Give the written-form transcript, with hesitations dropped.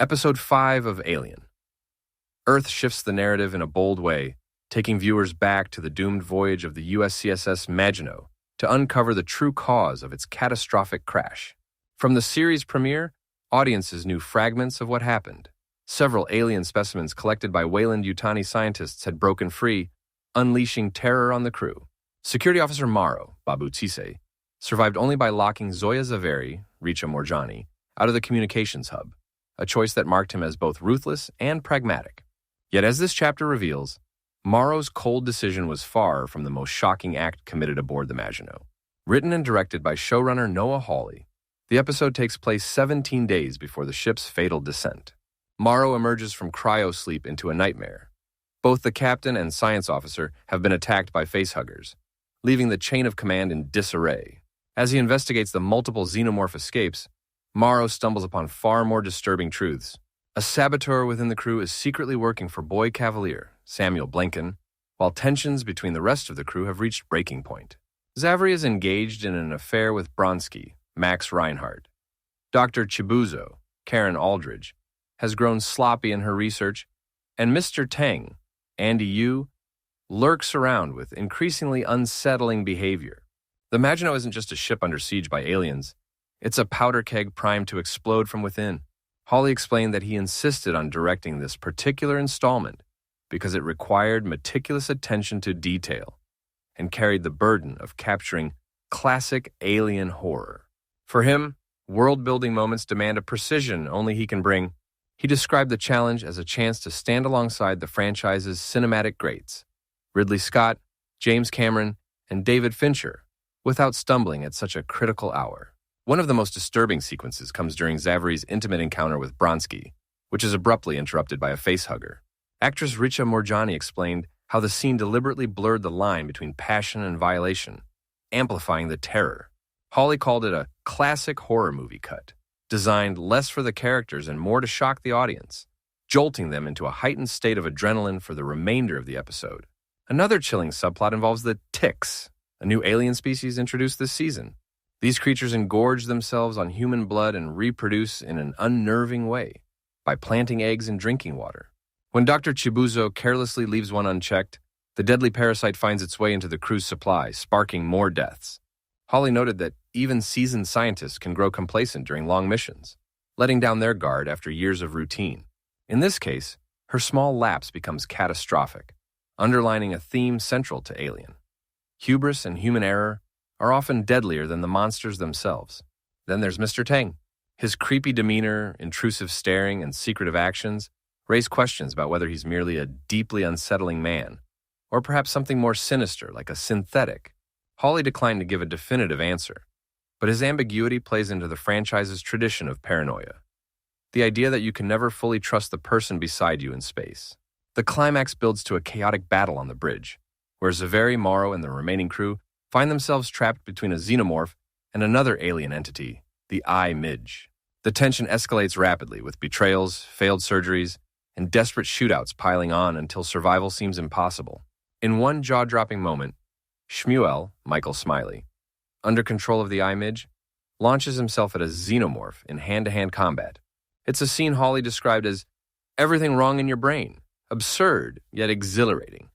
Episode 5 of Alien. Earth shifts the narrative in a bold way, taking viewers back to the doomed voyage of the USCSS Maginot to uncover the true cause of its catastrophic crash. From the series premiere, audiences knew fragments of what happened. Several alien specimens collected by Weyland-Yutani scientists had broken free, unleashing terror on the crew. Security Officer Morrow, Babu Tsise, survived only by locking Zoya Zaveri, Richa Morjani, out of the communications hub, a choice that marked him as both ruthless and pragmatic. Yet as this chapter reveals, Morrow's cold decision was far from the most shocking act committed aboard the Maginot. Written and directed by showrunner Noah Hawley, the episode takes place 17 days before the ship's fatal descent. Morrow emerges from cryo-sleep into a nightmare. Both the captain and science officer have been attacked by facehuggers, leaving the chain of command in disarray. As he investigates the multiple xenomorph escapes, Morrow stumbles upon far more disturbing truths. A saboteur within the crew is secretly working for Boy Cavalier, Samuel Blenken, while tensions between the rest of the crew have reached breaking point. Zaveri is engaged in an affair with Bronsky, Max Reinhardt. Dr. Chibuzzo, Karen Aldridge, has grown sloppy in her research, and Mr. Tang, Andy Yu, lurks around with increasingly unsettling behavior. The Maginot isn't just a ship under siege by aliens, it's a powder keg primed to explode from within. Hawley explained that he insisted on directing this particular installment because it required meticulous attention to detail and carried the burden of capturing classic alien horror. For him, world-building moments demand a precision only he can bring. He described the challenge as a chance to stand alongside the franchise's cinematic greats, Ridley Scott, James Cameron, and David Fincher, without stumbling at such a critical hour. One of the most disturbing sequences comes during Zaveri's intimate encounter with Bronsky, which is abruptly interrupted by a facehugger. Actress Richa Morjani explained how the scene deliberately blurred the line between passion and violation, amplifying the terror. Hawley called it a classic horror movie cut, designed less for the characters and more to shock the audience, jolting them into a heightened state of adrenaline for the remainder of the episode. Another chilling subplot involves the ticks, a new alien species introduced this season. These creatures engorge themselves on human blood and reproduce in an unnerving way by planting eggs in drinking water. When Dr. Chibuzzo carelessly leaves one unchecked, the deadly parasite finds its way into the crew's supply, sparking more deaths. Hawley noted that even seasoned scientists can grow complacent during long missions, letting down their guard after years of routine. In this case, her small lapse becomes catastrophic, underlining a theme central to Alien. Hubris and human error are often deadlier than the monsters themselves. Then there's Mr. Tang. His creepy demeanor, intrusive staring, and secretive actions raise questions about whether he's merely a deeply unsettling man, or perhaps something more sinister like a synthetic. Hawley declined to give a definitive answer, but his ambiguity plays into the franchise's tradition of paranoia. The idea that you can never fully trust the person beside you in space. The climax builds to a chaotic battle on the bridge, where Zaveri, Morrow, and the remaining crew find themselves trapped between a xenomorph and another alien entity, the I-Midge. The tension escalates rapidly with betrayals, failed surgeries, and desperate shootouts piling on until survival seems impossible. In one jaw-dropping moment, Shmuel, Michael Smiley, under control of the I-Midge, launches himself at a xenomorph in hand-to-hand combat. It's a scene Hawley described as everything wrong in your brain, absurd yet exhilarating.